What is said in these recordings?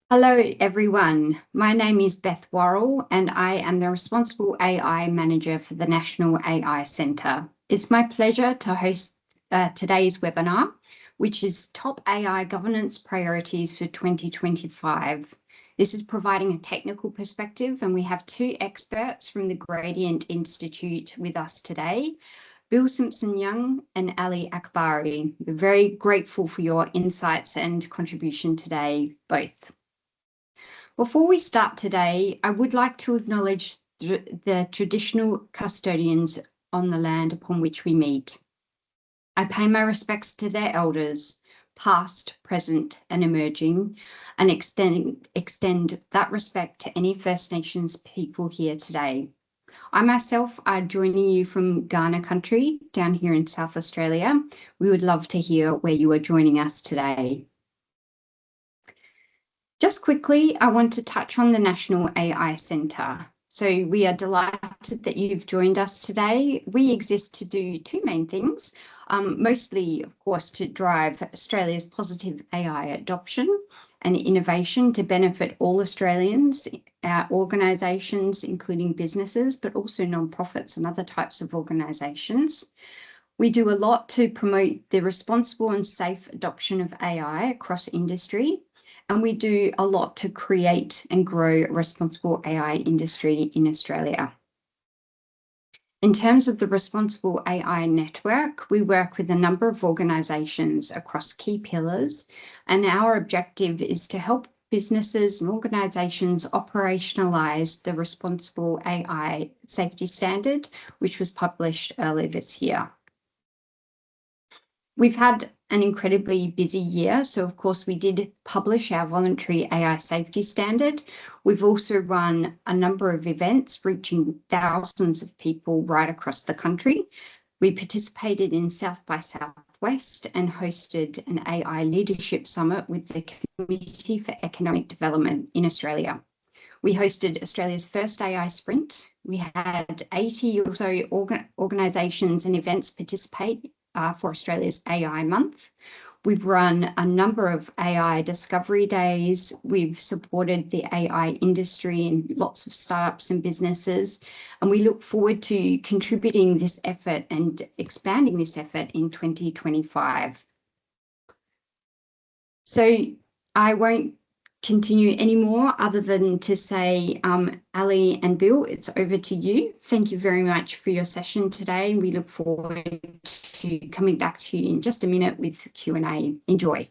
Hello, everyone. My name is Beth Worrall, and I am the Responsible AI Manager for the National AI Centre. It's my pleasure to host today's webinar, which is Top AI Governance Priorities for 2025. This is providing a technical perspective, and we have two experts from the Gradient Institute with us today, Bill Simpson-Young and Ali Akbari. We're very grateful for your insights and contribution today, both. Before we start today, I would like to acknowledge the traditional custodians on the land upon which we meet. I pay my respects to their elders, past, present, and emerging, and extend that respect to any First Nations people here today. I myself are joining you from Kaurna country down here in South Australia. We would love to hear where you are joining us today. Just quickly, I want to touch on the National AI Centre. So we are delighted that you've joined us today. We exist to do two main things, mostly, of course, to drive Australia's positive AI adoption and innovation to benefit all Australians, our organisations, including businesses, but also non-profits and other types of organisations. We do a lot to promote the responsible and safe adoption of AI across industry. And we do a lot to create and grow a responsible AI industry in Australia. In terms of the Responsible AI Network, we work with a number of organisations across key pillars, and our objective is to help businesses and organisations operationalise the Responsible AI Safety Standard, which was published earlier this year. We've had an incredibly busy year. So of course we did publish our voluntary AI safety standard. We've also run a number of events reaching thousands of people right across the country. We participated in South by Southwest and hosted an AI leadership summit with the Committee for Economic Development in Australia. We hosted Australia's first AI sprint. We had 80 or so organisations and events participate for Australia's AI month. We've run a number of AI discovery days. We've supported the AI industry and lots of startups and businesses. And we look forward to contributing this effort and expanding this effort in 2025. So I won't continue anymore other than to say, Ali and Bill, it's over to you. Thank you very much for your session today. We look forward to coming back to you in just a minute with Q&A. Enjoy.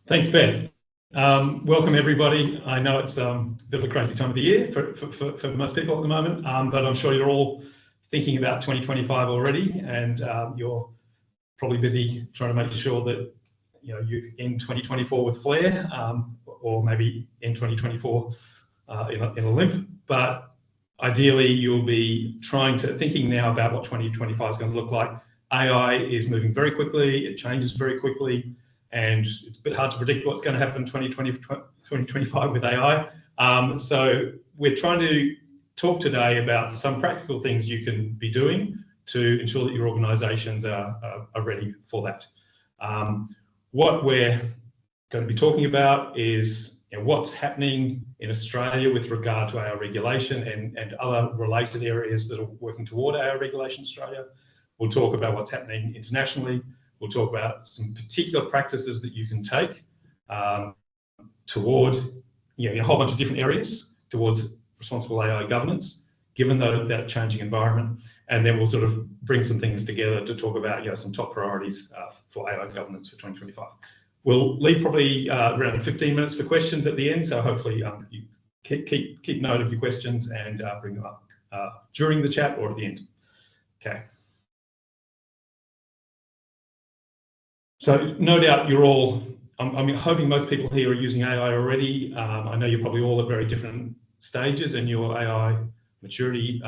Thanks, Beth. Welcome, everybody. I know it's a bit of a crazy time of the year for most people at the moment, but I'm sure you're all thinking about 2025 already, and you're probably busy trying to make sure that you end 2024 with flair, or maybe end 2024 in a limp. But ideally, you'll be thinking now about what 2025 is going to look like. AI is moving very quickly, it changes very quickly, and it's a bit hard to predict what's going to happen in 2025 with AI. So we're trying to talk today about some practical things you can be doing to ensure that your organisations are ready for that. What we're going to be talking about is what's happening in Australia with regard to our regulation and other related areas that are working toward our regulation in Australia. We'll talk about what's happening internationally. We'll talk about some particular practices that you can take toward a whole bunch of different areas towards responsible AI governance, given that changing environment. And then we'll sort of bring some things together to talk about some top priorities for AI governance for 2025. We'll leave probably around 15 minutes for questions at the end, so hopefully you keep note of your questions and bring them up during the chat or at the end. Okay. So no doubt you're all, I'm hoping most people here are using AI already. I know you're probably all at very different stages in your AI maturity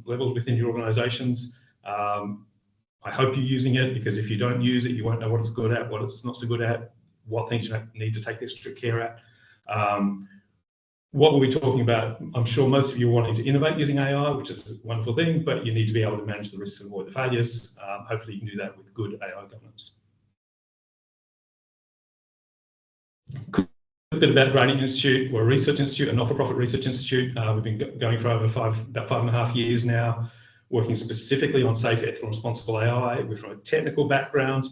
levels within your organisations. I hope you're using it, because if you don't use it, you won't know what it's good at, what it's not so good at, what things you need to take extra care at. What were we talking about? I'm sure most of you are wanting to innovate using AI, which is a wonderful thing, but you need to be able to manage the risks and avoid the failures. Hopefully you can do that with good AI governance. A bit about Gradient Institute. We're a research institute, a not-for-profit research institute. We've been going for over about 5.5 years now, working specifically on safe, ethical, and responsible AI. We're from a technical background,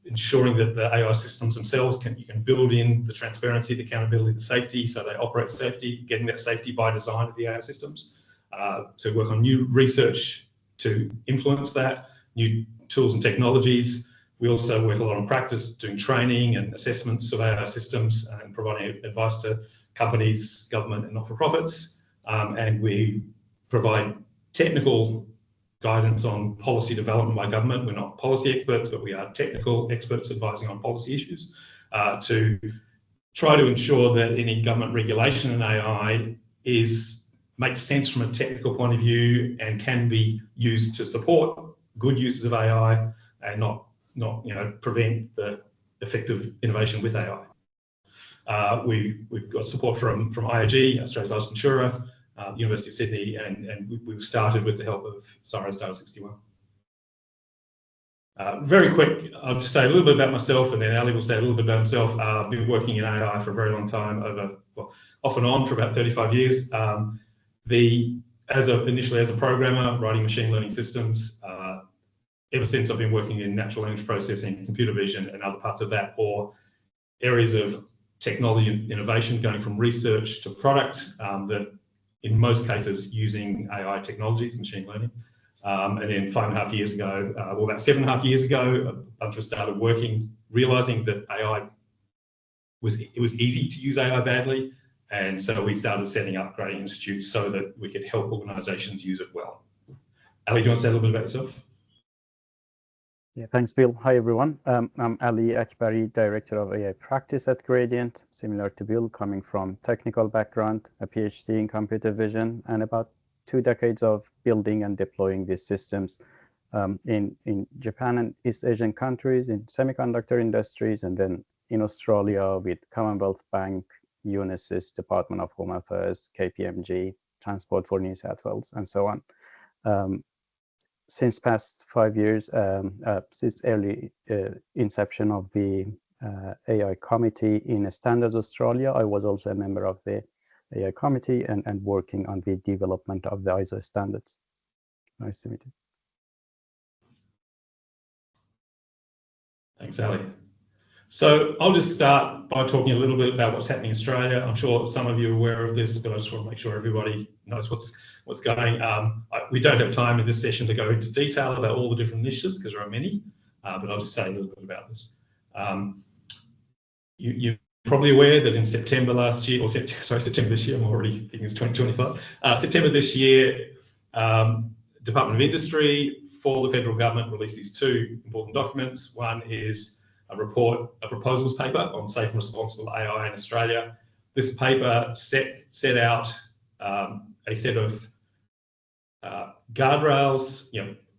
ensuring that the AI systems themselves you can build in the transparency, the accountability, the safety, so they operate safety, getting that safety by design of the AI systems. So work on new research to influence that, new tools and technologies. We also work a lot on practice, doing training and assessments of AI systems and providing advice to companies, government and not-for-profits. And we provide technical guidance on policy development by government. We're not policy experts, but we are technical experts advising on policy issues to try to ensure that any government regulation in AI makes sense from a technical point of view and can be used to support good uses of AI and not prevent the effective innovation with AI. We've got support from IAG, Australia's largest insurer, University of Sydney, and we've started with the help of Cyrus Data 61. Very quick, I'll just say a little bit about myself, and then Ali will say a little bit about himself. I've been working in AI for a very long time, off and on for about 35 years. Initially as a programmer, writing machine learning systems. Ever since, I've been working in natural language processing, computer vision, and other parts of that, or areas of technology and innovation, going from research to product, that in most cases using AI technologies, machine learning. And then 5.5 years ago, about 7.5 years ago, I just started working, realizing that it was easy to use AI badly. And so we started setting up Gradient Institute so that we could help organizations use it well. Ali, do you want to say a little bit about yourself? Yeah, thanks, Bill. Hi, everyone. I'm Ali Akbari, Director of AI Practice at Gradient. Similar to Bill, coming from technical background, a PhD in computer vision, and about 2 decades of building and deploying these systems in Japan and East Asian countries, in semiconductor industries, and then in Australia with Commonwealth Bank, Unisys, Department of Home Affairs, KPMG, Transport for New South Wales, and so on. Since past 5 years, since early inception of the AI committee in Standards Australia, I was also a member of the AI committee and working on the development of the ISO standards. Nice to meet you. Thanks, Ali. So I'll just start by talking a little bit about what's happening in Australia. I'm sure some of you are aware of this, but I just want to make sure everybody knows what's going. We don't have time in this session to go into detail about all the different initiatives because there are many, but I'll just say a little bit about this. You're probably aware that in September last year, September this year, I'm already thinking it's 2025. September this year, Department of Industry for the federal government released these 2 important documents. One is a proposals paper on safe and responsible AI in Australia. This paper set out a set of guardrails,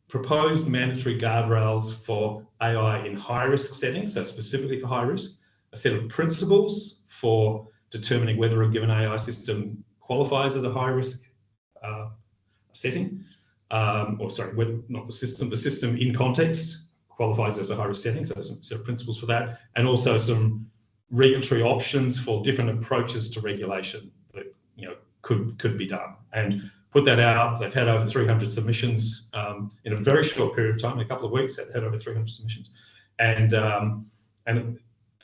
proposed mandatory guardrails for AI in high-risk settings, so specifically for high risk, a set of principles for determining whether a given AI system qualifies as a high-risk setting, not the system in context qualifies as a high-risk setting, so there's some sort of principles for that, and also some regulatory options for different approaches to regulation that could be done. And put that out. They've had over 300 submissions in a very short period of time, in a couple of weeks. They've had over 300 submissions, and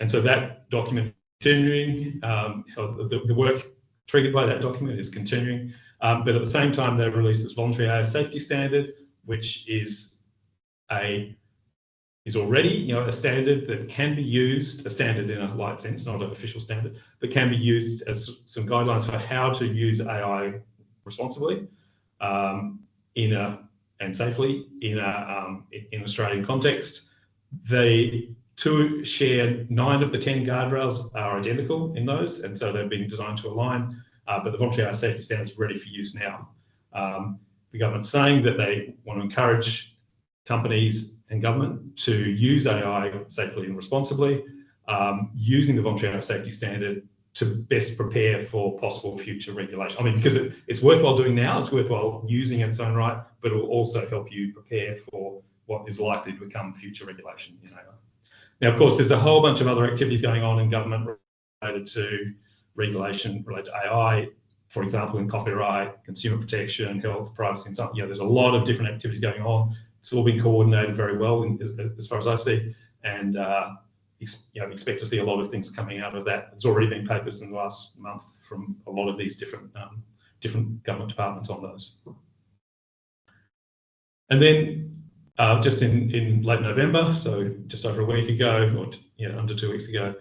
so that document continuing. The work triggered by that document is continuing, but at the same time they released this voluntary AI safety standard, which is already a standard that can be used, a standard in a light sense, not an official standard, but can be used as some guidelines for how to use AI responsibly and safely in Australian context. They share 9 of the 10 guardrails are identical in those, and so they've been designed to align, but the voluntary AI safety standard is ready for use now. The government's saying that they want to encourage companies and government to use AI safely and responsibly, using the voluntary AI safety standard to best prepare for possible future regulation. I mean, because it's worthwhile doing now, it's worthwhile using in its own right, but it will also help you prepare for what is likely to become future regulation in Now, of course, there's a whole bunch of other activities going on in government related to regulation, related to AI, for example, in copyright, consumer protection, health, privacy, and so on. There's a lot of different activities going on. It's all been coordinated very well, as far as I see, and expect to see a lot of things coming out of that. There's already been papers in the last month from a lot of these different government departments on those. And then just in late November, so just over a week ago, or under 2 weeks ago,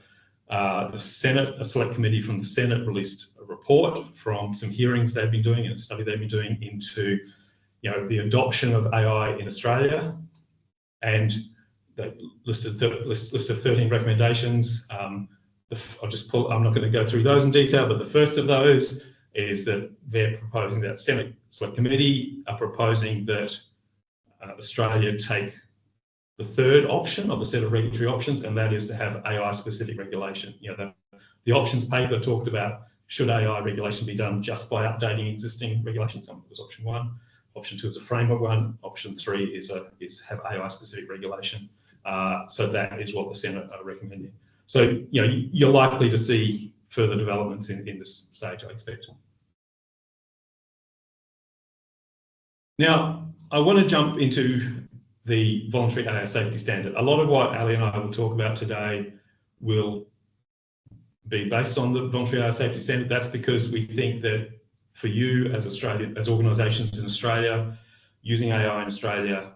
the Senate, a select committee from the Senate, released a report from some hearings they've been doing and a study they've been doing into the adoption of AI in Australia, and they listed a list of 13 recommendations. I'll just pull. I'm not going to go through those in detail, but the first of those is that they're proposing, that Senate Select Committee are proposing that Australia take the third option of the set of regulatory options, and that is to have AI-specific regulation. The options paper talked about, should AI regulation be done just by updating existing regulations? That was option 1. Option 2 is a framework one. Option 3 is have AI-specific regulation. So that is what the Senate are recommending. So you're likely to see further developments in this stage, I expect. Now, I want to jump into the voluntary AI safety standard. A lot of what Ali and I will talk about today will be based on the voluntary AI safety standard. That's because we think that for you as organisations in Australia, using AI in Australia,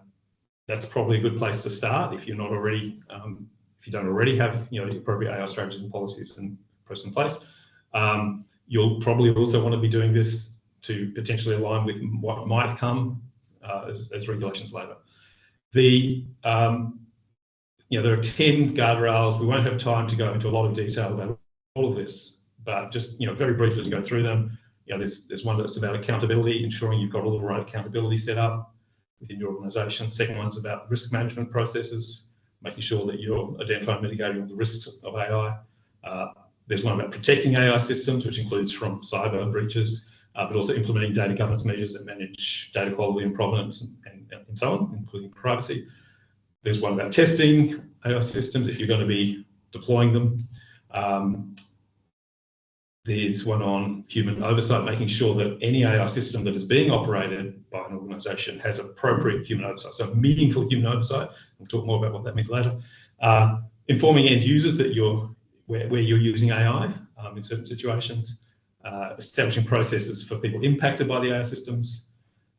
that's probably a good place to start if you're not already, if you don't already have the appropriate AI strategies and policies in place. You'll probably also want to be doing this to potentially align with what might come as regulations later. There are 10 guardrails. We won't have time to go into a lot of detail about all of this, but just very briefly to go through them. There's one that's about accountability, ensuring you've got all the right accountability set up within your organisation. Second one's about risk management processes, making sure that you're identifying and mitigating all the risks of AI. There's one about protecting AI systems, which includes from cyber breaches, but also implementing data governance measures that manage data quality and provenance and so on, including privacy. There's one about testing AI systems if you're going to be deploying them. There's one on human oversight, making sure that any AI system that is being operated by an organisation has appropriate human oversight, so meaningful human oversight. We'll talk more about what that means later. Informing end users that where you're using AI in certain situations. Establishing processes for people impacted by the AI systems,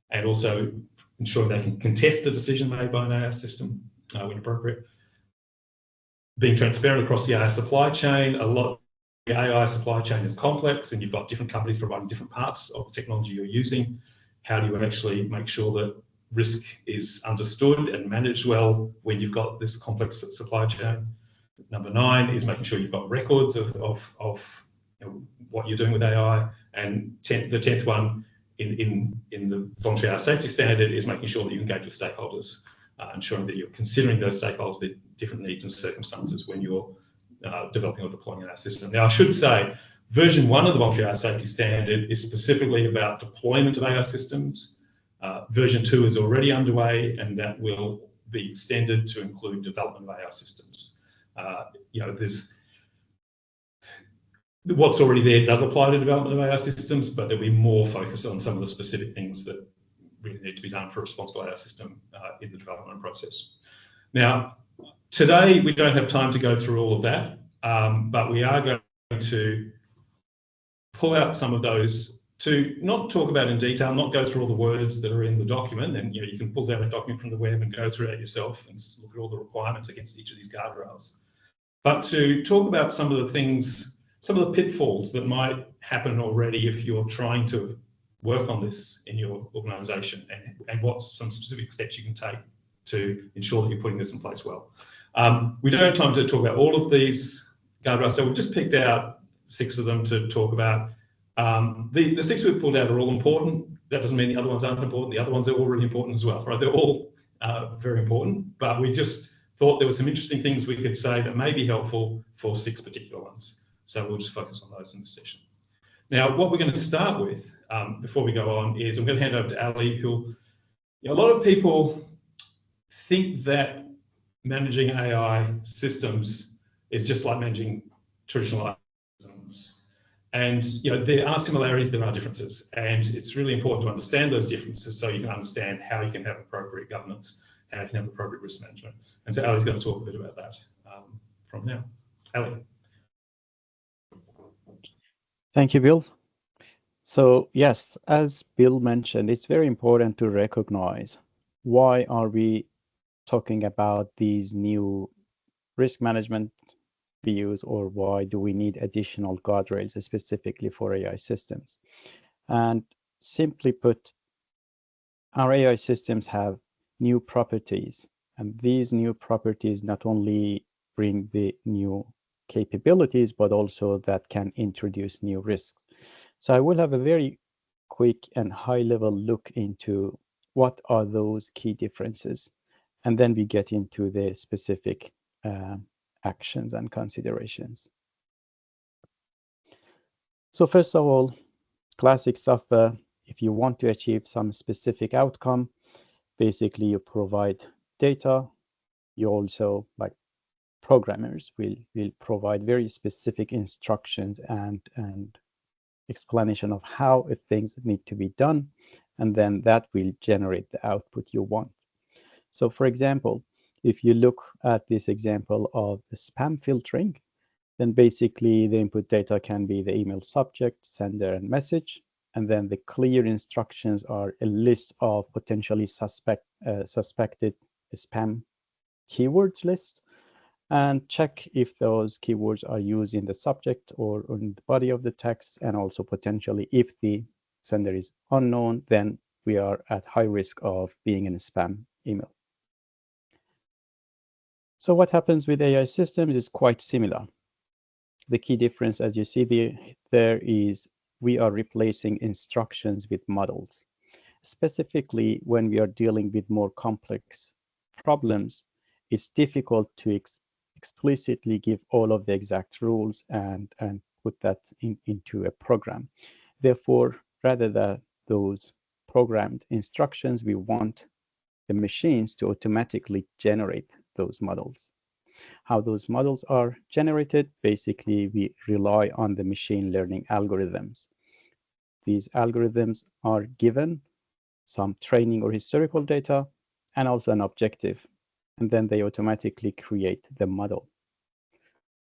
and also ensuring they can contest a decision made by an AI system when appropriate. Being transparent across the AI supply chain. A lot of the AI supply chain is complex, and you've got different companies providing different parts of the technology you're using. How do you actually make sure that risk is understood and managed well when you've got this complex supply chain? Number 9 is making sure you've got records of what you're doing with AI. And the 10th one in the voluntary AI safety standard is making sure that you engage with stakeholders, ensuring that you're considering those stakeholders, their different needs and circumstances when you're developing or deploying an AI system. Now, I should say, version 1 of the voluntary AI safety standard is specifically about deployment of AI systems. Version 2 is already underway, and that will be extended to include development of AI systems. There's what's already there does apply to development of AI systems, but there'll be more focus on some of the specific things that really need to be done for a responsible AI system in the development process. Now, today we don't have time to go through all of that, but we are going to pull out some of those to not talk about in detail, not go through all the words that are in the document, and you can pull down a document from the web and go through it yourself and look at all the requirements against each of these guardrails. But to talk about some of the things, some of the pitfalls that might happen already if you're trying to work on this in your organisation, and what some specific steps you can take to ensure that you're putting this in place well. We don't have time to talk about all of these guardrails, so we've just picked out 6 of them to talk about. The 6 we've pulled out are all important. That doesn't mean the other ones aren't important. The other ones are all really important as well, right? They're all very important, but we just thought there were some interesting things we could say that may be helpful for 6 particular ones. So we'll just focus on those in this session. Now, what we're going to start with before we go on is I'm going to hand over to Ali, who a lot of people think that managing AI systems is just like managing traditional AI systems. And there are similarities, there are differences, and it's really important to understand those differences so you can understand how you can have appropriate governance, how you can have appropriate risk management. And so Ali's going to talk a bit about that from now. Ali. Thank you, Bill. So yes, as Bill mentioned, it's very important to recognize why are we talking about these new risk management views, or why do we need additional guardrails specifically for AI systems? And simply put, our AI systems have new properties, and these new properties not only bring the new capabilities, but also that can introduce new risks. So I will have a very quick and high-level look into what are those key differences, and then we get into the specific actions and considerations. So first of all, classic software, if you want to achieve some specific outcome, basically you provide data. You also, like programmers, will provide very specific instructions and explanation of how things need to be done, and then that will generate the output you want. So for example, if you look at this example of the spam filtering, then basically the input data can be the email subject, sender, and message. And then the clear instructions are a list of potentially suspected spam keywords list, and check if those keywords are used in the subject or in the body of the text. And also potentially if the sender is unknown, then we are at high risk of being in a spam email. So what happens with AI systems is quite similar. The key difference, as you see there is we are replacing instructions with models. Specifically, when we are dealing with more complex problems, it's difficult to explicitly give all of the exact rules and put that into a program. Therefore, rather than those programmed instructions, we want the machines to automatically generate those models. How those models are generated, basically we rely on the machine learning algorithms. These algorithms are given some training or historical data and also an objective, and then they automatically create the model.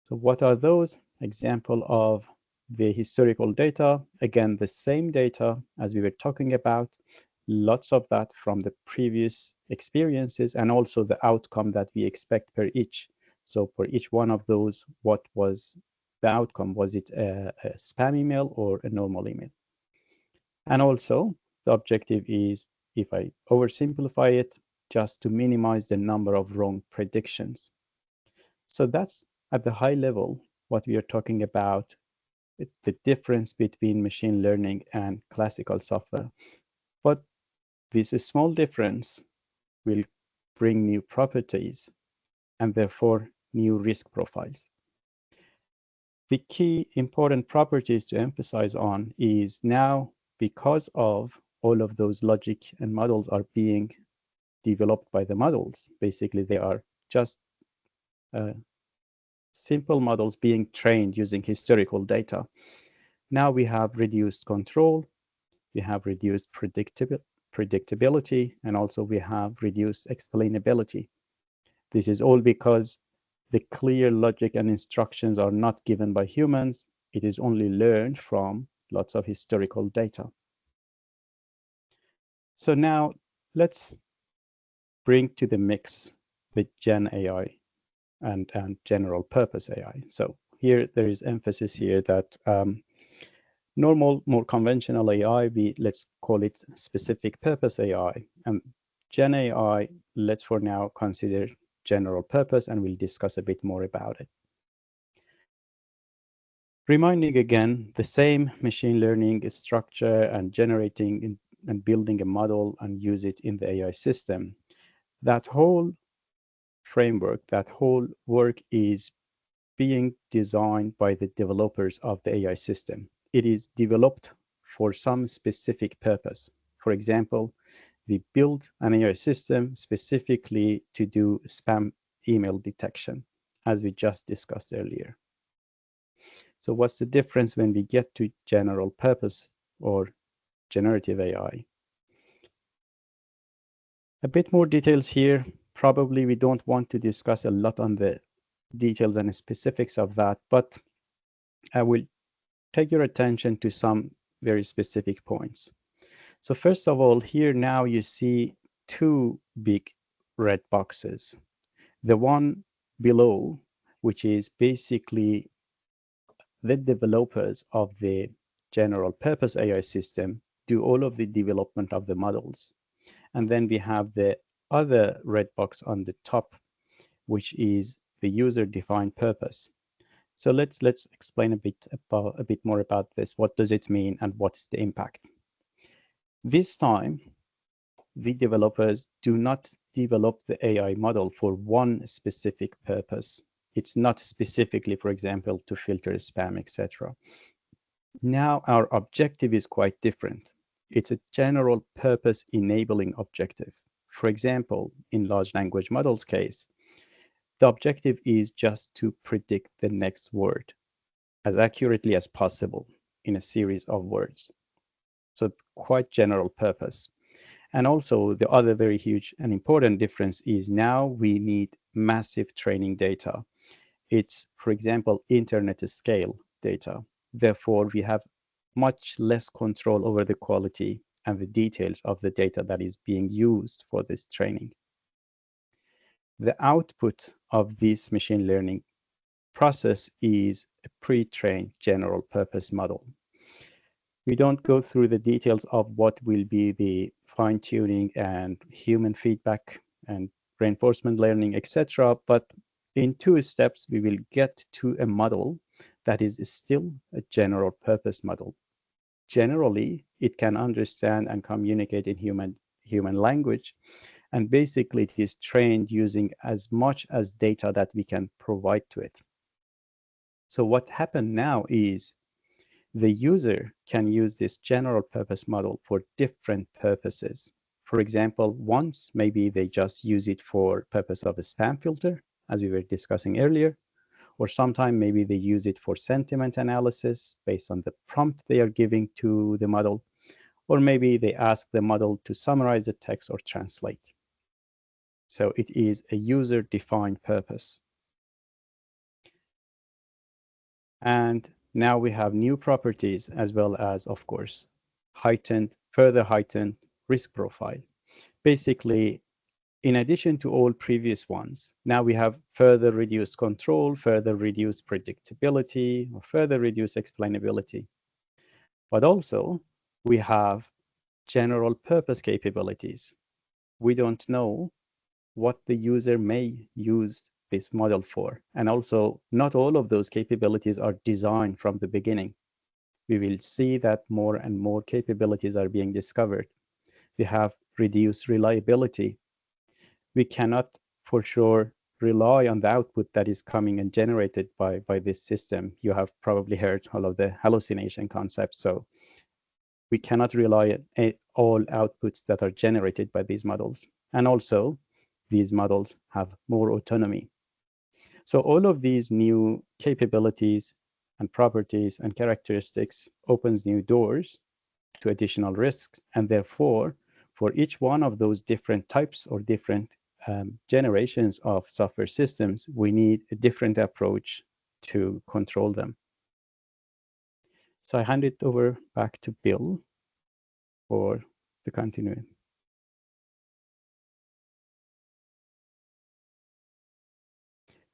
So what are those? Example of the historical data, again, the same data as we were talking about, lots of that from the previous experiences, and also the outcome that we expect per each. So for each one of those, what was the outcome? Was it a spam email or a normal email? And also the objective is, if I oversimplify it, just to minimize the number of wrong predictions. So that's at the high level what we are talking about, the difference between machine learning and classical software. But this small difference will bring new properties and therefore new risk profiles. The key important properties to emphasize on is now, because of all of those logic and models are being developed by the models, basically they are just simple models being trained using historical data. Now we have reduced control, we have reduced predictability, and also we have reduced explainability. This is all because the clear logic and instructions are not given by humans. It is only learned from lots of historical data. So now let's bring to the mix the GenAI and general purpose AI. So here there is emphasis here that normal, more conventional AI, let's call it specific purpose AI, and GenAI, let's for now consider general purpose, and we'll discuss a bit more about it. Reminding again, the same machine learning structure and generating and building a model and use it in the AI system. That whole framework, that whole work is being designed by the developers of the AI system. It is developed for some specific purpose. For example, we built an AI system specifically to do spam email detection, as we just discussed earlier. So what's the difference when we get to general purpose or generative AI? A bit more details here. Probably we don't want to discuss a lot on the details and specifics of that, but I will take your attention to some very specific points. So first of all, here now you see two big red boxes. The one below, which is basically the developers of the general purpose AI system, do all of the development of the models. And then we have the other red box on the top, which is the user-defined purpose. So let's explain a bit more about this. What does it mean and what's the impact? This time, the developers do not develop the AI model for one specific purpose. It's not specifically, for example, to filter spam, etc. Now our objective is quite different. It's a general purpose enabling objective. For example, in large language models case, the objective is just to predict the next word as accurately as possible in a series of words. So quite general purpose. And also the other very huge and important difference is now we need massive training data. It's, for example, internet scale data. Therefore, we have much less control over the quality and the details of the data that is being used for this training. The output of this machine learning process is a pre-trained general purpose model. We don't go through the details of what will be the fine-tuning and human feedback and reinforcement learning, etc. But in 2 steps, we will get to a model that is still a general purpose model. Generally, it can understand and communicate in human language. And basically, it is trained using as much as data that we can provide to it. So what happened now is the user can use this general purpose model for different purposes. For example, once maybe they just use it for purpose of a spam filter, as we were discussing earlier, or sometime maybe they use it for sentiment analysis based on the prompt they are giving to the model, or maybe they ask the model to summarize the text or translate. So it is a user-defined purpose. And now we have new properties as well as, of course, further heightened risk profile. Basically, in addition to all previous ones, now we have further reduced control, further reduced predictability, or further reduced explainability. But also, we have general purpose capabilities. We don't know what the user may use this model for. And also, not all of those capabilities are designed from the beginning. We will see that more and more capabilities are being discovered. We have reduced reliability. We cannot, for sure, rely on the output that is coming and generated by this system. You have probably heard all of the hallucination concepts. So we cannot rely on all outputs that are generated by these models. And also, these models have more autonomy. So all of these new capabilities and properties and characteristics opens new doors to additional risks. And therefore, for each one of those different types or different generations of software systems, we need a different approach to control them. So I hand it over back to Bill for the continuing.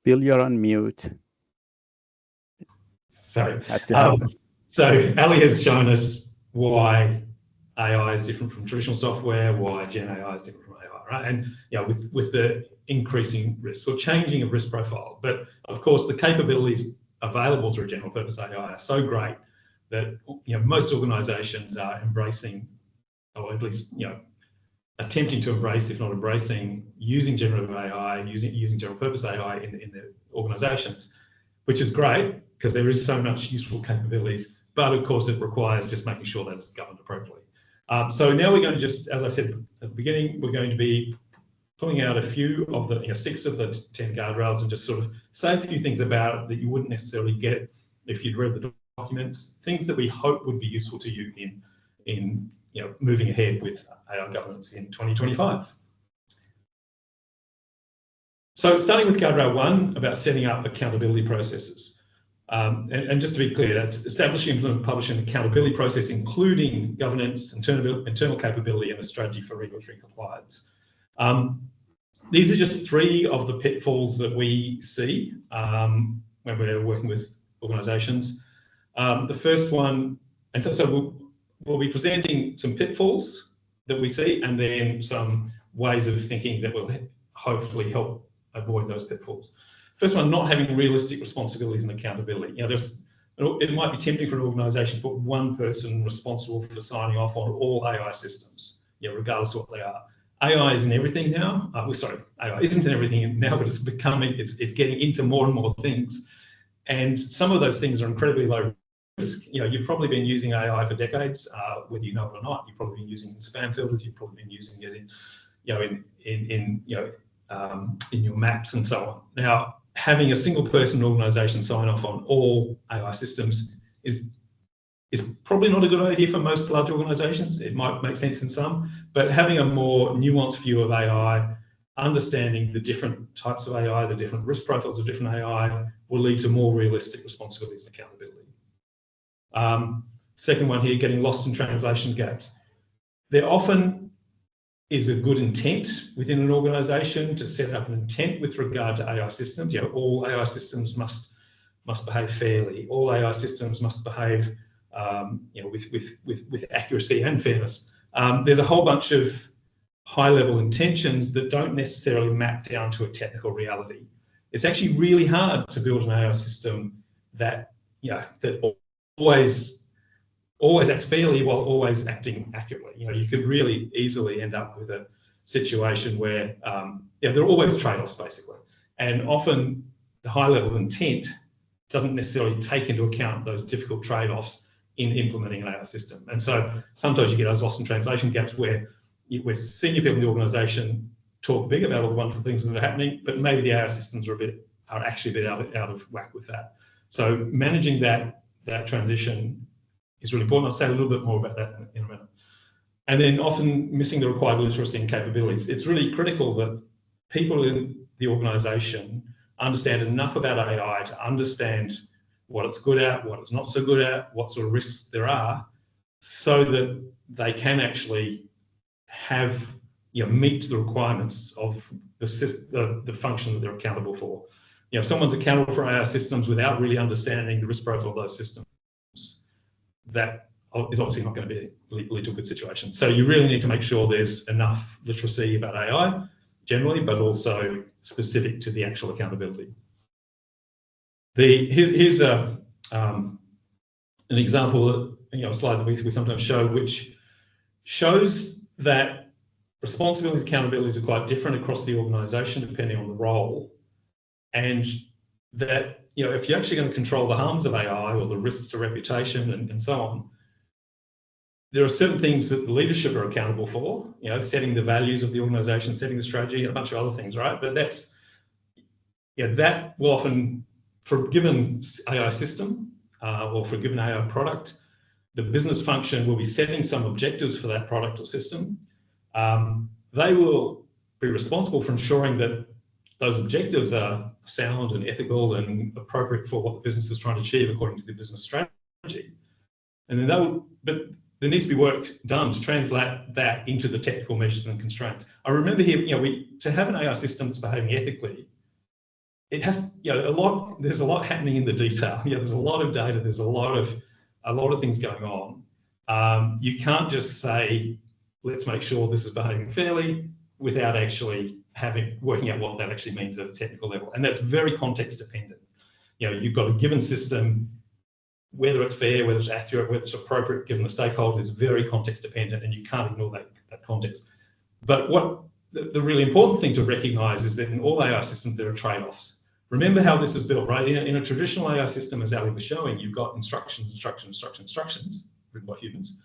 Bill, you're on mute. Sorry. So Ali has shown us why AI is different from traditional software, why GenAI is different from AI, right? And with the increasing risk or changing of risk profile. But of course, the capabilities available through general purpose AI are so great that most organizations are embracing, or at least attempting to embrace, if not embracing, using generative AI, using general purpose AI in their organizations, which is great because there is so much useful capabilities. But of course, it requires just making sure that it's governed appropriately. So now we're going to just, as I said at the beginning, we're going to be pulling out a few of the, 6 of the 10 guardrails and just sort of say a few things about it that you wouldn't necessarily get if you'd read the documents, things that we hope would be useful to you in moving ahead with AI governance in 2025. So starting with guardrail 1 about setting up accountability processes. And just to be clear, that's establish, implement, publish an accountability process, including governance, internal capability, and a strategy for regulatory compliance. These are just 3 of the pitfalls that we see when we're working with organisations. The first one, and so we'll be presenting some pitfalls that we see, and then some ways of thinking that will hopefully help avoid those pitfalls. First one, not having realistic responsibilities and accountability. It might be tempting for an organisation to put one person responsible for signing off on all AI systems, regardless of what they are. AI isn't everything now. AI isn't everything now, but it's getting into more and more things. And some of those things are incredibly low risk. You've probably been using AI for decades, whether you know it or not. You've probably been using it in spam filters. You've probably been using it in your maps and so on. Now, having a single person organisation sign off on all AI systems is probably not a good idea for most large organisations. It might make sense in some, but having a more nuanced view of AI, understanding the different types of AI, the different risk profiles of different AI, will lead to more realistic responsibilities and accountability. Second one here, getting lost in translation gaps. There often is a good intent within an organisation to set up an intent with regard to AI systems. All AI systems must behave fairly. All AI systems must behave with accuracy and fairness. There's a whole bunch of high-level intentions that don't necessarily map down to a technical reality. It's actually really hard to build an AI system that always acts fairly while always acting accurately. You could really easily end up with a situation where there are always trade-offs basically, and often the high-level intent doesn't necessarily take into account those difficult trade-offs in implementing an AI system. And so sometimes you get those lost in translation gaps where senior people in the organisation talk big about all the wonderful things that are happening, but maybe the AI systems are actually a bit out of whack with that. So managing that transition is really important. I'll say a little bit more about that in a minute. And then often missing the required literacy and capabilities. It's really critical that people in the organisation understand enough about AI to understand what it's good at, what it's not so good at, what sort of risks there are, so that they can actually meet the requirements of the function that they're accountable for. If someone's accountable for AI systems without really understanding the risk profile of those systems, that is obviously not going to lead to a good situation. So you really need to make sure there's enough literacy about AI generally, but also specific to the actual accountability. Here's an example, a slide that we sometimes show, which shows that responsibilities and accountabilities are quite different across the organisation depending on the role, and that if you're actually going to control the harms of AI or the risks to reputation and so on, there are certain things that the leadership are accountable for, setting the values of the organisation, setting the strategy, and a bunch of other things, right? But that will often, for a given AI system or for a given AI product, the business function will be setting some objectives for that product or system. They will be responsible for ensuring that those objectives are sound and ethical and appropriate for what the business is trying to achieve according to the business strategy. And then but there needs to be work done to translate that into the technical measures and constraints. I remember here, to have an AI system that's behaving ethically, it has, there's a lot happening in the detail. There's a lot of data, there's a lot of things going on. You can't just say, let's make sure this is behaving fairly without actually working out what that actually means at a technical level. And that's very context dependent. You've got a given system, whether it's fair, whether it's accurate, whether it's appropriate given the stakeholders, is very context dependent, and you can't ignore that context. But what the really important thing to recognize is that in all AI systems, there are trade-offs. Remember how this is built, right? In a traditional AI system, as Ali was showing, you've got instructions written by humans.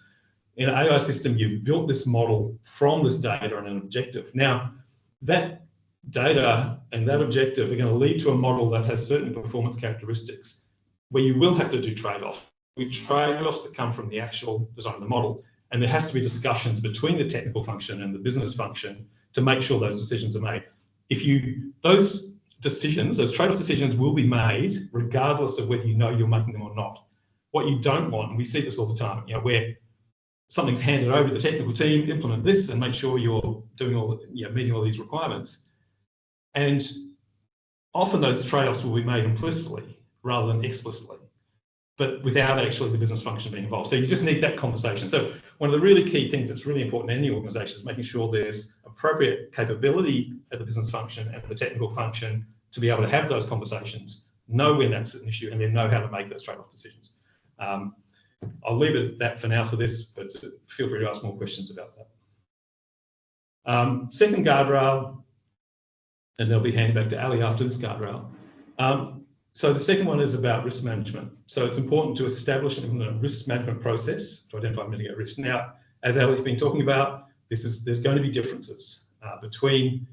In an AI system, you've built this model from this data and an objective. Now, that data and that objective are going to lead to a model that has certain performance characteristics where you will have to do trade-offs. Trade-offs that come from the actual design of the model, and there has to be discussions between the technical function and the business function to make sure those decisions are made. Those trade-off decisions will be made regardless of whether you know you're making them or not. What you don't want, and we see this all the time, where something's handed over to the technical team, implement this and make sure you're doing meeting all these requirements. And often those trade-offs will be made implicitly rather than explicitly, but without actually the business function being involved. So you just need that conversation. So one of the really key things that's really important in any organisation is making sure there's appropriate capability at the business function and the technical function to be able to have those conversations, know when that's an issue, and then know how to make those trade-off decisions. I'll leave it at that for now for this, but feel free to ask more questions about that. Second guardrail, and they'll be handed back to Ali after this guardrail. So the second one is about risk management. So it's important to establish a risk management process to identify and mitigate risk. Now, as Ali's been talking about, there's going to be differences between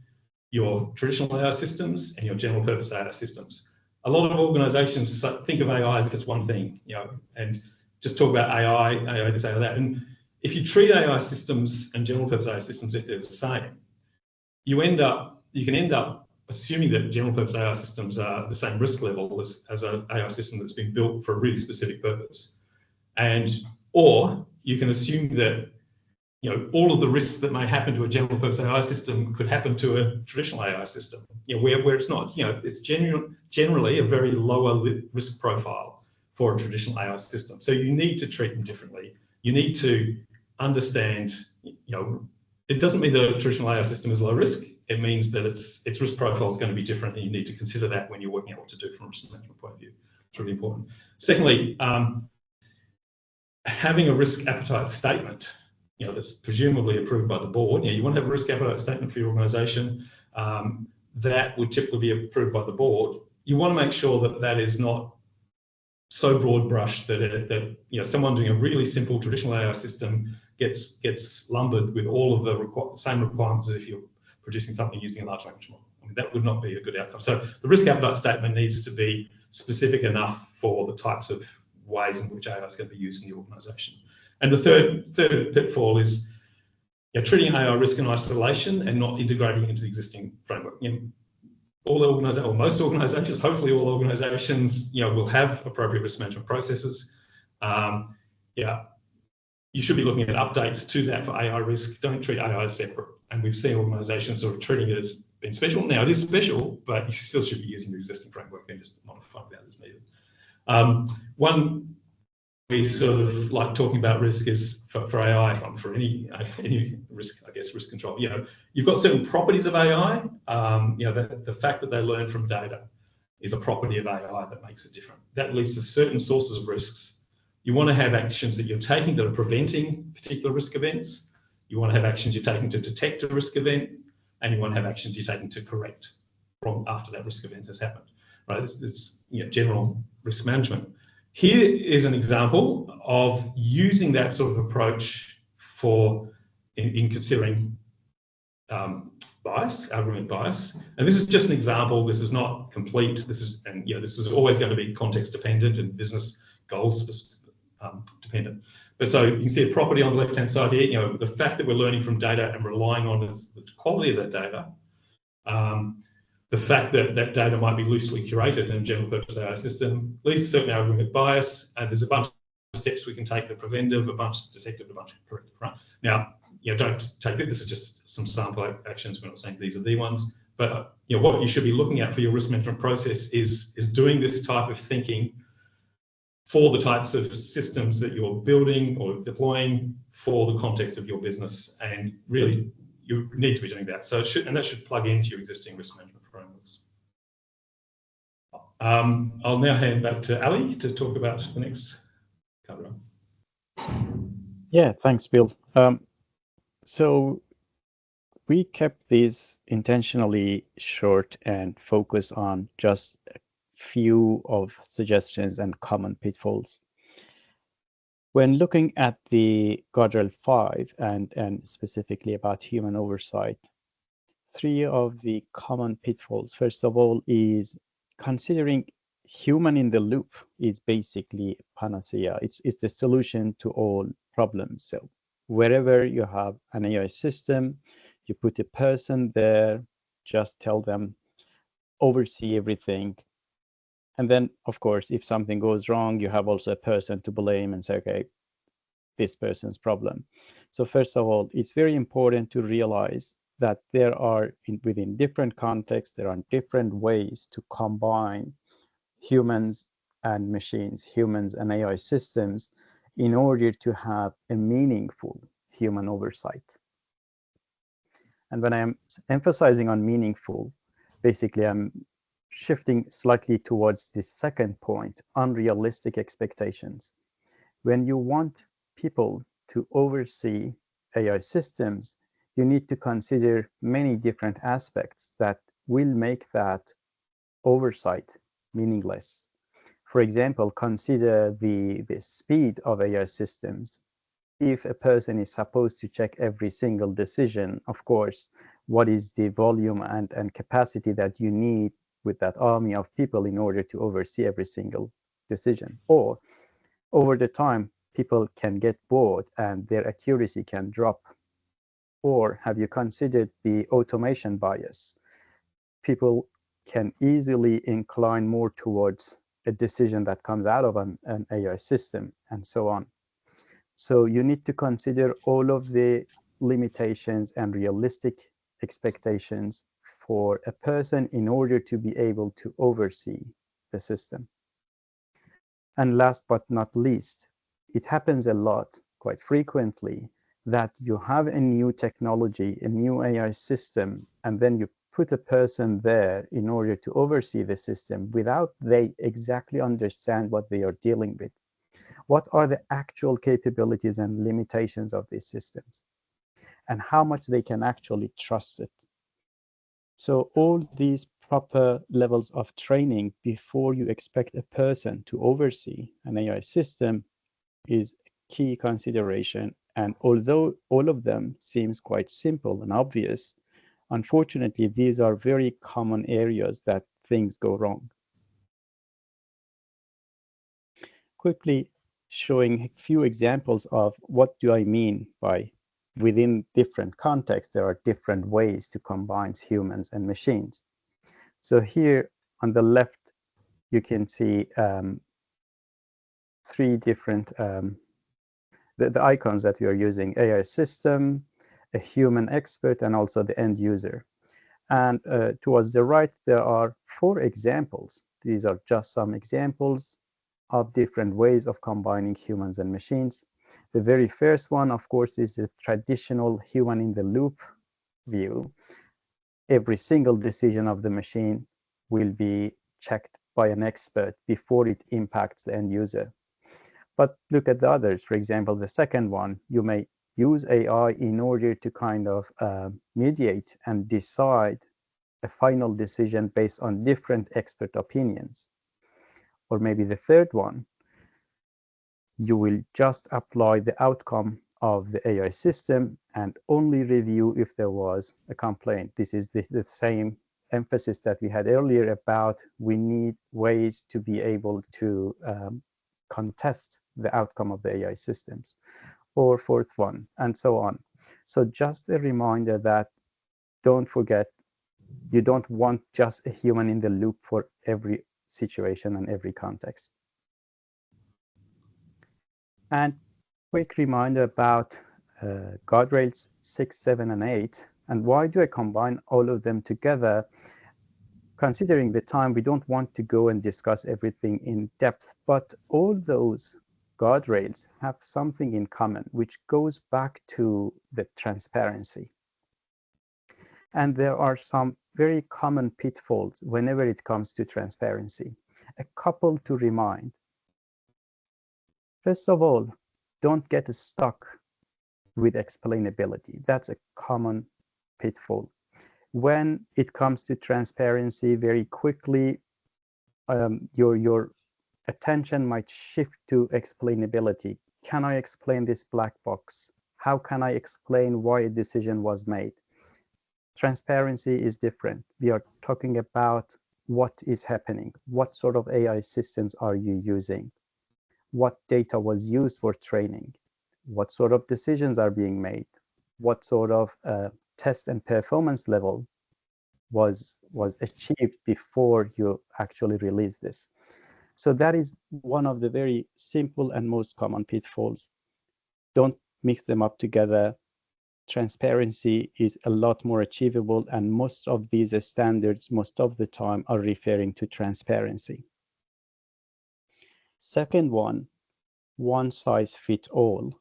your traditional AI systems and your general purpose AI systems. A lot of organizations think of AI as if it's one thing, and just talk about AI this, AI that. And if you treat AI systems and general purpose AI systems if they're the same, you can end up assuming that general purpose AI systems are the same risk level as an AI system that's been built for a really specific purpose. Or you can assume that all of the risks that may happen to a general purpose AI system could happen to a traditional AI system, where it's not. It's generally a very lower risk profile for a traditional AI system. So you need to treat them differently. You need to understand, it doesn't mean that a traditional AI system is low risk. It means that its risk profile is going to be different, and you need to consider that when you're working out what to do from a risk management point of view. It's really important. Secondly, having a risk appetite statement, that's presumably approved by the board. You want to have a risk appetite statement for your organisation that would typically be approved by the board. You want to make sure that that is not so broad brush that someone doing a really simple traditional AI system gets lumbered with all of the same requirements as if you're producing something using a large language model. I mean, that would not be a good outcome. So the risk appetite statement needs to be specific enough for the types of ways in which AI is going to be used in the organisation. And the third pitfall is treating AI risk in isolation and not integrating it into the existing framework. Most organisations, hopefully all organisations, will have appropriate risk management processes. You should be looking at updates to that for AI risk. Don't treat AI as separate. And we've seen organisations sort of treating it as being special. Now it is special, but you still should be using the existing framework and just modify that as needed. One we sort of like talking about risk is for AI, for any risk, I guess, risk control. You've got certain properties of AI. The fact that they learn from data is a property of AI that makes it different. That leads to certain sources of risks. You want to have actions that you're taking that are preventing particular risk events. You want to have actions you're taking to detect a risk event, and you want to have actions you're taking to correct after that risk event has happened. Right? It's general risk management. Here is an example of using that sort of approach in considering bias, algorithmic bias. And this is just an example. This is not complete. This is always going to be context dependent and business goals dependent. But so you can see a property on the left-hand side here. The fact that we're learning from data and relying on the quality of that data. The fact that that data might be loosely curated in a general purpose AI system leads to certain algorithmic bias, and there's a bunch of steps we can take: the preventive, a bunch detective, a bunch of corrective. Right? Now, don't take it. This is just some sample actions. We're not saying these are the ones, but what you should be looking at for your risk management process is doing this type of thinking for the types of systems that you're building or deploying for the context of your business, and really you need to be doing that. So that should plug into your existing risk management frameworks. I'll now hand back to Ali to talk about the next cover. Yeah, thanks, Bill. So we kept these intentionally short and focused on just a few of suggestions and common pitfalls. When looking at the guardrail 5 and specifically about human oversight, three of the common pitfalls. First of all is considering human in the loop is basically panacea. It's the solution to all problems. So wherever you have an AI system, you put a person there, just tell them, oversee everything. And then, of course, if something goes wrong, you have also a person to blame and say, okay, this person's problem. So first of all, it's very important to realize that there are, within different contexts, there are different ways to combine humans and machines, humans and AI systems, in order to have a meaningful human oversight. And when I'm emphasizing on meaningful, basically I'm shifting slightly towards the second point, unrealistic expectations. When you want people to oversee AI systems, you need to consider many different aspects that will make that oversight meaningless. For example, consider the speed of AI systems. If a person is supposed to check every single decision, of course, what is the volume and capacity that you need with that army of people in order to oversee every single decision? Or over the time, people can get bored and their accuracy can drop. Or have you considered the automation bias? People can easily incline more towards a decision that comes out of an AI system, and so on. So you need to consider all of the limitations and realistic expectations for a person in order to be able to oversee the system. And last but not least, it happens a lot, quite frequently, that you have a new technology, a new AI system, and then you put a person there in order to oversee the system without they exactly understand what they are dealing with. What are the actual capabilities and limitations of these systems, and how much they can actually trust it? So all these proper levels of training before you expect a person to oversee an AI system is a key consideration. And although all of them seems quite simple and obvious, unfortunately, these are very common areas that things go wrong. Quickly showing a few examples of what do I mean by within different contexts, there are different ways to combine humans and machines. So here on the left, you can see three different the icons that we are using: AI system, a human expert, and also the end user. And towards the right, there are 4 examples. These are just some examples of different ways of combining humans and machines. The very first one, of course, is the traditional human in the loop view. Every single decision of the machine will be checked by an expert before it impacts the end user. But look at the others. For example, the second one, you may use AI in order to kind of mediate and decide a final decision based on different expert opinions. Or maybe the third one, you will just apply the outcome of the AI system and only review if there was a complaint. This is the same emphasis that we had earlier about we need ways to be able to contest the outcome of the AI systems. Or fourth one, and so on. So just a reminder that don't forget, you don't want just a human in the loop for every situation and every context. And quick reminder about guardrails 6, 7, and 8. And why do I combine all of them together? Considering the time, we don't want to go and discuss everything in depth, but all those guardrails have something in common, which goes back to the transparency. And there are some very common pitfalls whenever it comes to transparency. A couple to remind. First of all, don't get stuck with explainability. That's a common pitfall. When it comes to transparency, very quickly, your attention might shift to explainability. Can I explain this black box? How can I explain why a decision was made? Transparency is different. We are talking about what is happening. What sort of AI systems are you using? What data was used for training? What sort of decisions are being made? What sort of test and performance level was achieved before you actually release this? So that is one of the very simple and most common pitfalls. Don't mix them up together. Transparency is a lot more achievable, and most of these standards, most of the time, are referring to transparency. Second one size fits all.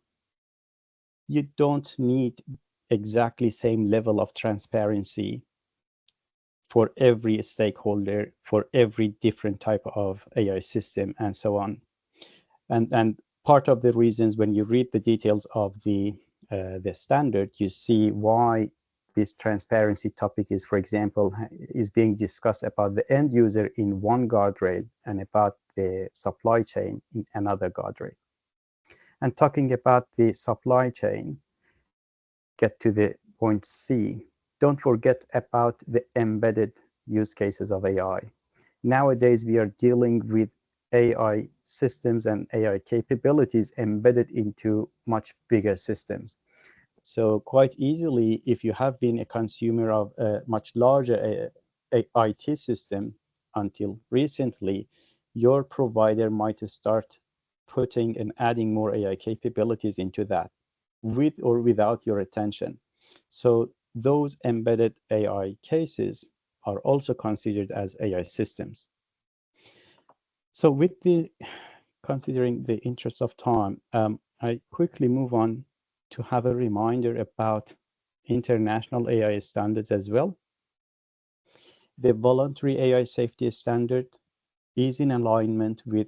You don't need exactly same level of transparency for every stakeholder, for every different type of AI system, and so on. And part of the reasons, when you read the details of the standard, you see why this transparency topic is, for example, is being discussed about the end user in one guardrail and about the supply chain in another guardrail. And talking about the supply chain, get to the point C. Don't forget about the embedded use cases of AI. Nowadays, we are dealing with AI systems and AI capabilities embedded into much bigger systems. So quite easily, if you have been a consumer of a much larger IT system until recently, your provider might start putting and adding more AI capabilities into that, with or without your attention. So those embedded AI cases are also considered as AI systems. So with considering the interest of time, I quickly move on to have a reminder about international AI standards as well. The voluntary AI safety standard is in alignment with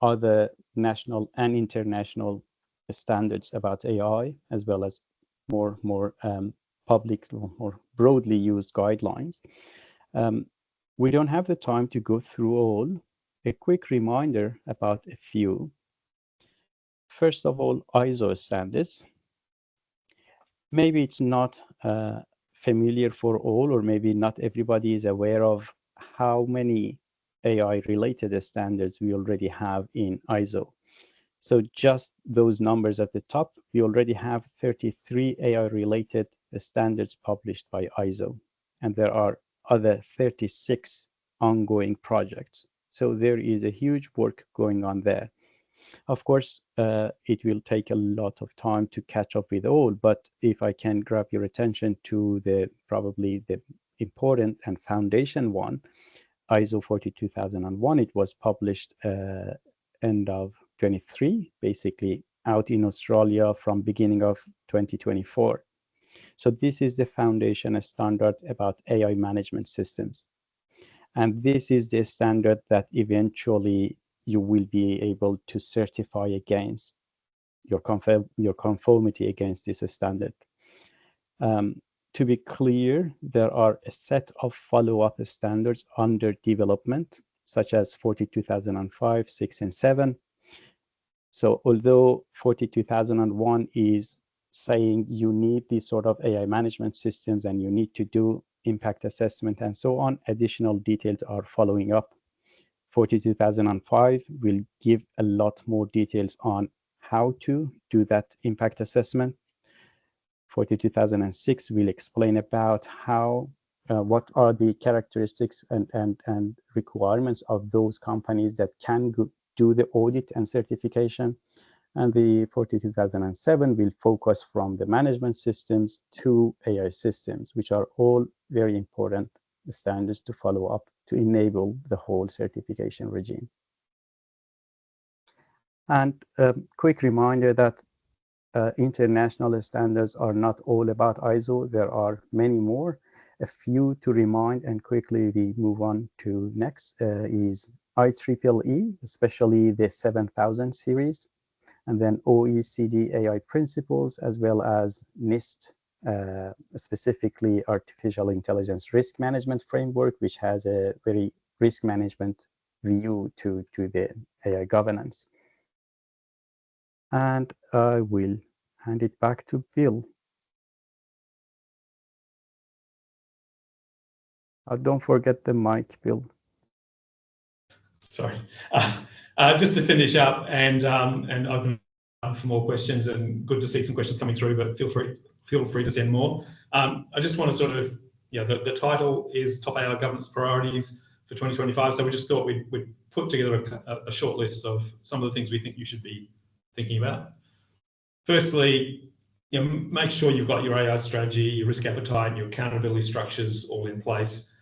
other national and international standards about AI, as well as more public, more broadly used guidelines. We don't have the time to go through all. A quick reminder about a few. First of all, ISO standards. Maybe it's not familiar for all, or maybe not everybody is aware of how many AI-related standards we already have in ISO. So just those numbers at the top, we already have 33 AI-related standards published by ISO, and there are other 36 ongoing projects. So there is a huge work going on there. Of course, it will take a lot of time to catch up with all, but if I can grab your attention to probably the important and foundation one, ISO 42001, it was published end of 23, basically out in Australia from beginning of 2024. So this is the foundation standard about AI management systems. And this is the standard that eventually you will be able to certify against your conformity against this standard. To be clear, there are a set of follow-up standards under development, such as 42005, 6, and 7. So although 42001 is saying you need these sort of AI management systems and you need to do impact assessment and so on, additional details are following up. 42005 will give a lot more details on how to do that impact assessment. 42006 will explain about how what are the characteristics and requirements of those companies that can do the audit and certification. And the 42007 will focus from the management systems to AI systems, which are all very important standards to follow up to enable the whole certification regime. And a quick reminder that international standards are not all about ISO. There are many more. A few to remind, and quickly we move on to next is IEEE, especially the 7000 series, and then OECD AI principles, as well as NIST, specifically Artificial Intelligence Risk Management Framework, which has a very risk management view to the AI governance. And I will hand it back to Bill. Don't forget the mic, Bill. Sorry. Just to finish up and open up for more questions, and good to see some questions coming through, but feel free to send more. I just want to sort of, the title is Top AI Governance Priorities for 2025. So we just thought we'd put together a short list of some of the things we think you should be thinking about. Firstly, make sure you've got your AI strategy, your risk appetite, and your accountability structures all in place.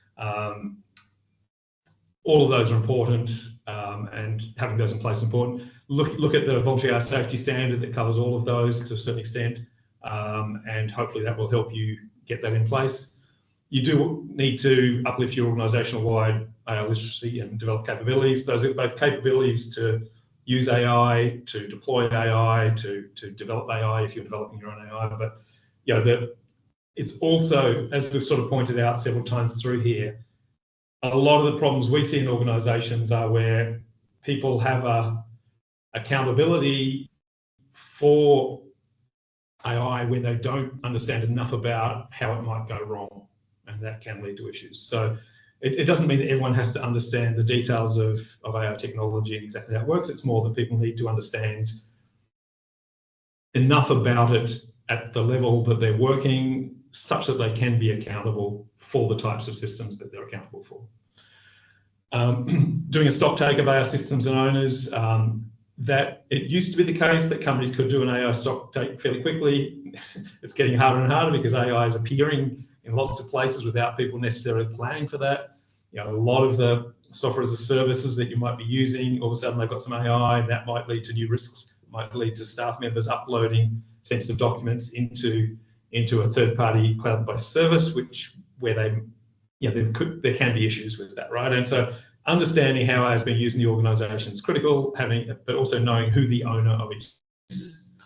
All of those are important, and having those in place is important. Look at the voluntary AI safety standard that covers all of those to a certain extent, and hopefully that will help you get that in place. You do need to uplift your organisational-wide AI literacy and develop capabilities. Those are both capabilities to use AI, to deploy AI, to develop AI if you're developing your own AI. But it's also, as we've sort of pointed out several times through here, a lot of the problems we see in organisations are where people have a accountability for AI when they don't understand enough about how it might go wrong, and that can lead to issues. So it doesn't mean that everyone has to understand the details of AI technology and exactly how it works. It's more that people need to understand enough about it at the level that they're working such that they can be accountable for the types of systems that they're accountable for. Doing a stock take of AI systems and owners, that it used to be the case that companies could do an AI stock take fairly quickly. It's getting harder and harder because AI is appearing in lots of places without people necessarily planning for that. A lot of the software as a services that you might be using, all of a sudden they've got some AI, and that might lead to new risks, might lead to staff members uploading sensitive documents into a third-party cloud-based service, where there can be issues with that, right? And so understanding how AI has been used in the organisation is critical, but also knowing who the owner of it is.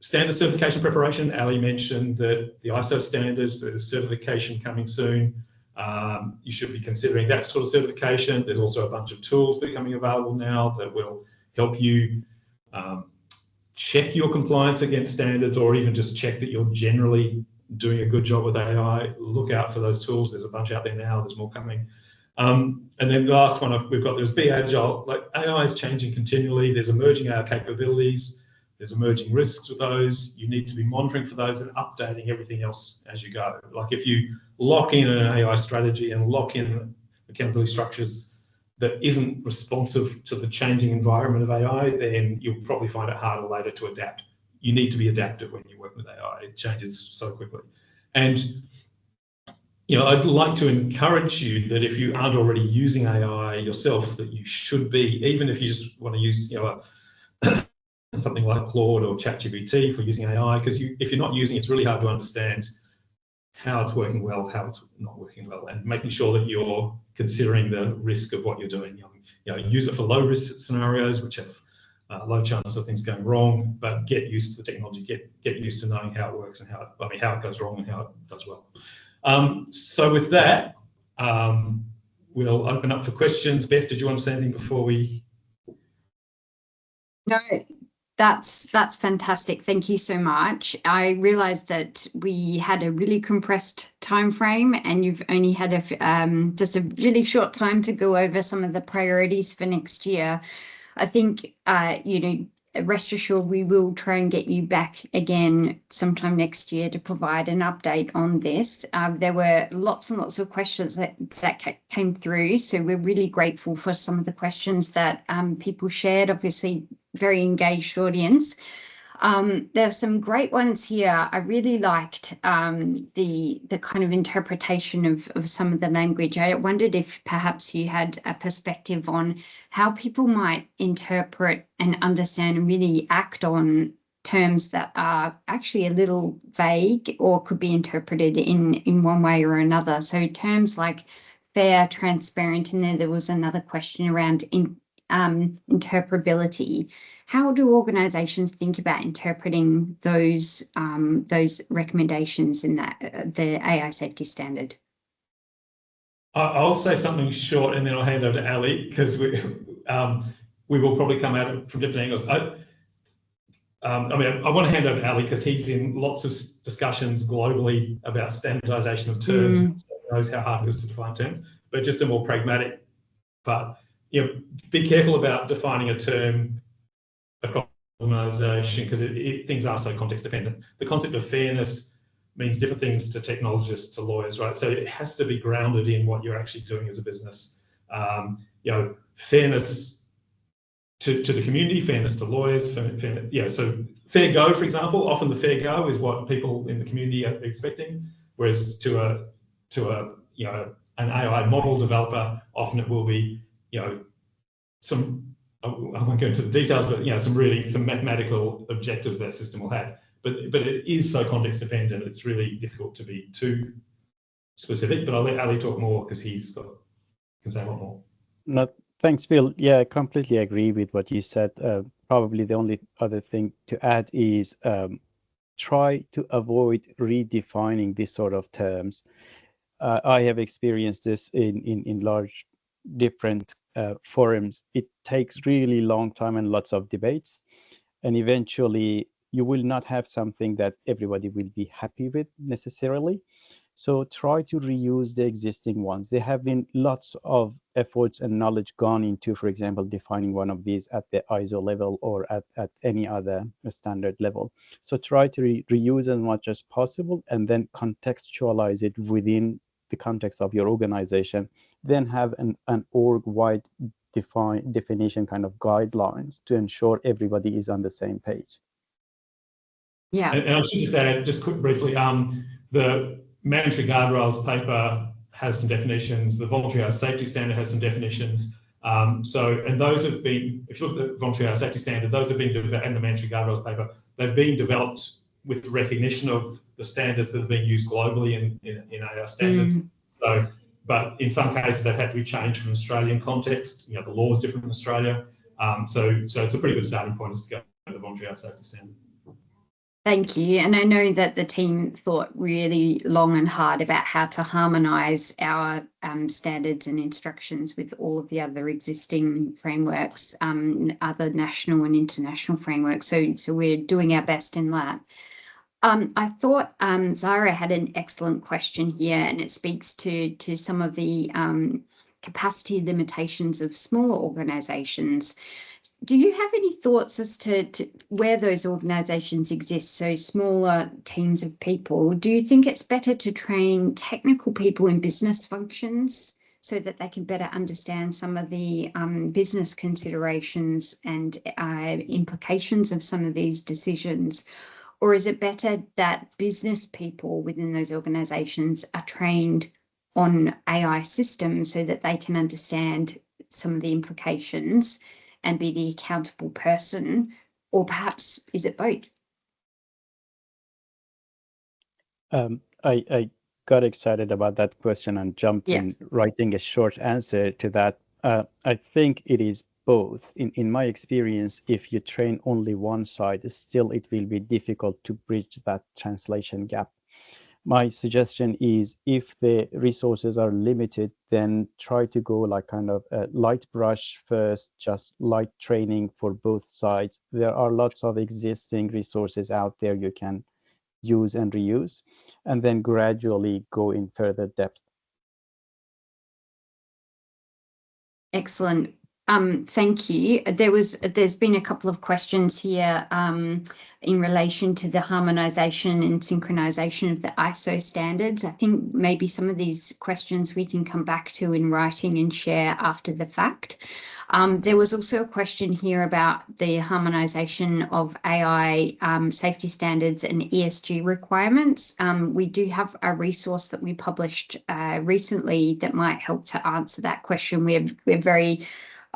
Standard certification preparation. Ali mentioned that the ISO standards, there's certification coming soon. You should be considering that sort of certification. There's also a bunch of tools becoming available now that will help you check your compliance against standards, or even just check that you're generally doing a good job with AI. Look out for those tools. There's a bunch out there now. There's more coming. And then the last one we've got, there's Be Agile. Like, AI is changing continually. There's emerging AI capabilities. There's emerging risks with those. You need to be monitoring for those and updating everything else as you go. Like, if you lock in an AI strategy and lock in accountability structures that isn't responsive to the changing environment of AI, then you'll probably find it harder later to adapt. You need to be adaptive when you work with AI. It changes so quickly. And I'd like to encourage you that if you aren't already using AI yourself, that you should be, even if you just want to use something like Claude or ChatGPT for using AI, because if you're not using it, it's really hard to understand how it's working well, how it's not working well, and making sure that you're considering the risk of what you're doing. Use it for low risk scenarios, which have low chances of things going wrong, but get used to the technology, get used to knowing how it works and how it goes wrong and how it does well. So with that, we'll open up for questions. Beth, did you want to say anything before we? No, that's fantastic. Thank you so much. I realised that we had a really compressed time frame, and you've only had just a really short time to go over some of the priorities for next year. I think, rest assured, we will try and get you back again sometime next year to provide an update on this. There were lots and lots of questions that came through, so we're really grateful for some of the questions that people shared. Obviously, very engaged audience. There are some great ones here. I really liked the kind of interpretation of some of the language. I wondered if perhaps you had a perspective on how people might interpret and understand and really act on terms that are actually a little vague or could be interpreted in one way or another. So terms like fair, transparent, and then there was another question around interpretability. How do organisations think about interpreting those recommendations in the AI safety standard? I'll say something short, and then I'll hand over to Ali, because we will probably come at it from different angles. I want to hand over to Ali because he's in lots of discussions globally about standardisation of terms. knows how hard it is to define terms, but just a more pragmatic part. Be careful about defining a term across an organisation because things are so context dependent. The concept of fairness means different things to technologists, to lawyers, right? So it has to be grounded in what you're actually doing as a business. Fairness to the community, fairness to lawyers, so fair go, for example, often the fair go is what people in the community are expecting, whereas to an AI model developer, often it will be, I won't go into the details, but some mathematical objectives that system will have. But it is so context dependent, it's really difficult to be too specific. But I'll let Ali talk more because can say a lot more. No, thanks, Bill. Yeah, I completely agree with what you said. Probably the only other thing to add is try to avoid redefining these sort of terms. I have experienced this in large different forums. It takes really long time and lots of debates, and eventually you will not have something that everybody will be happy with necessarily. So try to reuse the existing ones. There have been lots of efforts and knowledge gone into, for example, defining one of these at the ISO level or at any other standard level. So try to reuse as much as possible and then contextualize it within the context of your organization. Then have an org-wide definition kind of guidelines to ensure everybody is on the same page. Yeah. And I should just add, just quick briefly, the mandatory guardrails paper has some definitions. The voluntary AI safety standard has some definitions. And those have been, if you look at the voluntary AI safety standard, those have been developed, and the mandatory guardrails paper, they've been developed with recognition of the standards that are being used globally in AI standards. So, but in some cases they've had to be changed from Australian context. The law is different in Australia. So it's a pretty good starting point is to go to the voluntary AI safety standard. Thank you. And I know that the team thought really long and hard about how to harmonise our standards and instructions with all of the other existing frameworks, other national and international frameworks. So we're doing our best in that. I thought Zara had an excellent question here, and it speaks to some of the capacity limitations of smaller organisations. Do you have any thoughts as to where those organisations exist, so smaller teams of people? Do you think it's better to train technical people in business functions so that they can better understand some of the business considerations and implications of some of these decisions? Or is it better that business people within those organisations are trained on AI systems so that they can understand some of the implications and be the accountable person? Or perhaps is it both? I got excited about that question and jumped in writing a short answer to that. I think it is both. In my experience, if you train only one side, still it will be difficult to bridge that translation gap. My suggestion is if the resources are limited, then try to go like kind of a light brush first, just light training for both sides. There are lots of existing resources out there you can use and reuse, and then gradually go in further depth. Excellent. Thank you. There's been a couple of questions here in relation to the harmonisation and synchronisation of the ISO standards. I think maybe some of these questions we can come back to in writing and share after the fact. There was also a question here about the harmonisation of AI safety standards and ESG requirements. We do have a resource that we published recently that might help to answer that question. We're very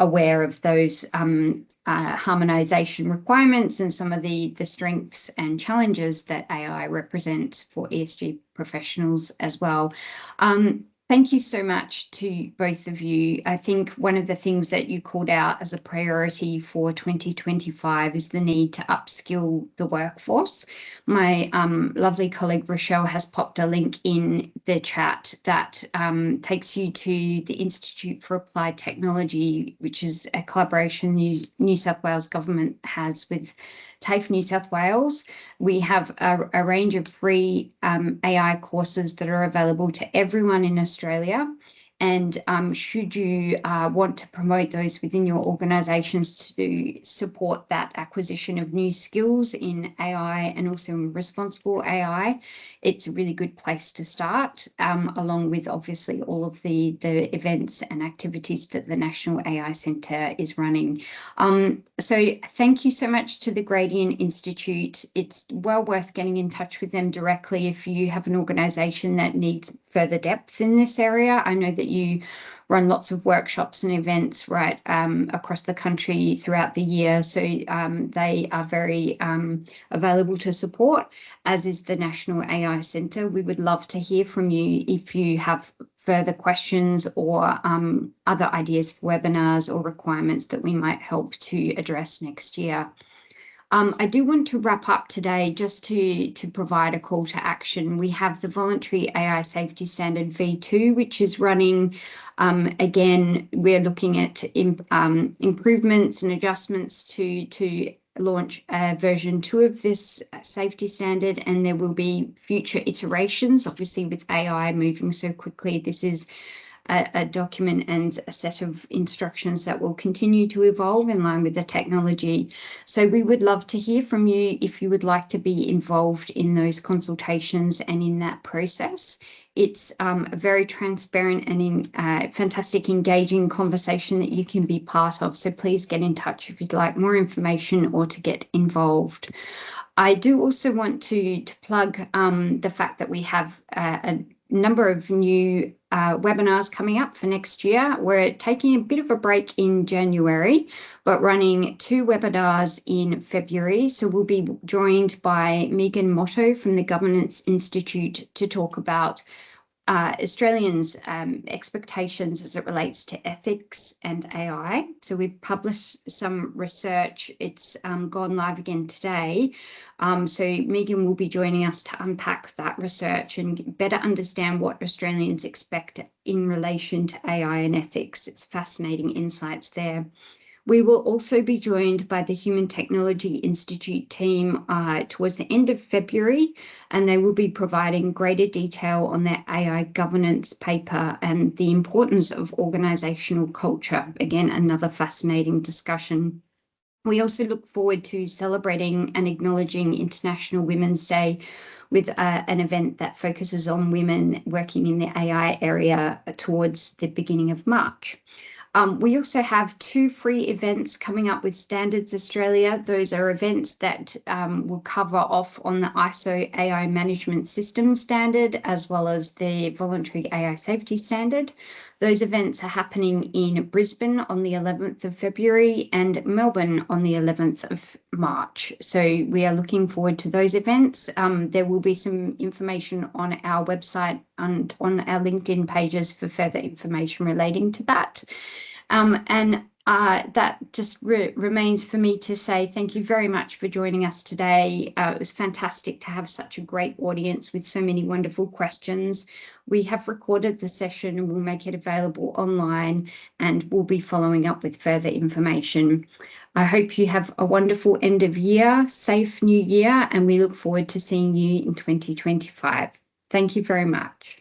aware of those harmonisation requirements and some of the strengths and challenges that AI represents for ESG professionals as well. Thank you so much to both of you. I think one of the things that you called out as a priority for 2025 is the need to upskill the workforce. My lovely colleague Rochelle has popped a link in the chat that takes you to the Institute for Applied Technology, which is a collaboration New South Wales Government has with TAFE New South Wales. We have a range of free AI courses that are available to everyone in Australia. And should you want to promote those within your organisations to support that acquisition of new skills in AI and also in responsible AI, it's a really good place to start, along with obviously all of the events and activities that the National AI Centre is running. So thank you so much to the Gradient Institute. It's well worth getting in touch with them directly if you have an organisation that needs further depth in this area. I know that you run lots of workshops and events right across the country throughout the year, so they are very available to support, as is the National AI Centre. We would love to hear from you if you have further questions or other ideas for webinars or requirements that we might help to address next year. I do want to wrap up today just to provide a call to action. We have the Voluntary AI Safety Standard V2, which is running. Again, we're looking at improvements and adjustments to launch version 2 of this safety standard, and there will be future iterations. Obviously, with AI moving so quickly, this is a document and a set of instructions that will continue to evolve in line with the technology. So we would love to hear from you if you would like to be involved in those consultations and in that process. It's a very transparent and fantastic engaging conversation that you can be part of. So please get in touch if you'd like more information or to get involved. I do also want to plug the fact that we have a number of new webinars coming up for next year. We're taking a bit of a break in January, but running 2 webinars in February. So we'll be joined by Megan Motto from the Governance Institute to talk about Australians' expectations as it relates to ethics and AI. So we've published some research. It's gone live again today. So Megan will be joining us to unpack that research and better understand what Australians expect in relation to AI and ethics. It's fascinating insights there. We will also be joined by the Human Technology Institute team towards the end of February, and they will be providing greater detail on their AI governance paper and the importance of organisational culture. Again, another fascinating discussion. We also look forward to celebrating and acknowledging International Women's Day with an event that focuses on women working in the AI area towards the beginning of March. We also have 2 free events coming up with Standards Australia. Those are events that will cover off on the ISO AI Management System Standard, as well as the Voluntary AI Safety Standard. Those events are happening in Brisbane on the 11th of February and Melbourne on the 11th of March. So we are looking forward to those events. There will be some information on our website and on our LinkedIn pages for further information relating to that. That just remains for me to say thank you very much for joining us today. It was fantastic to have such a great audience with so many wonderful questions. We have recorded the session and we'll make it available online, and we'll be following up with further information. I hope you have a wonderful end of year, safe new year, and we look forward to seeing you in 2025. Thank you very much.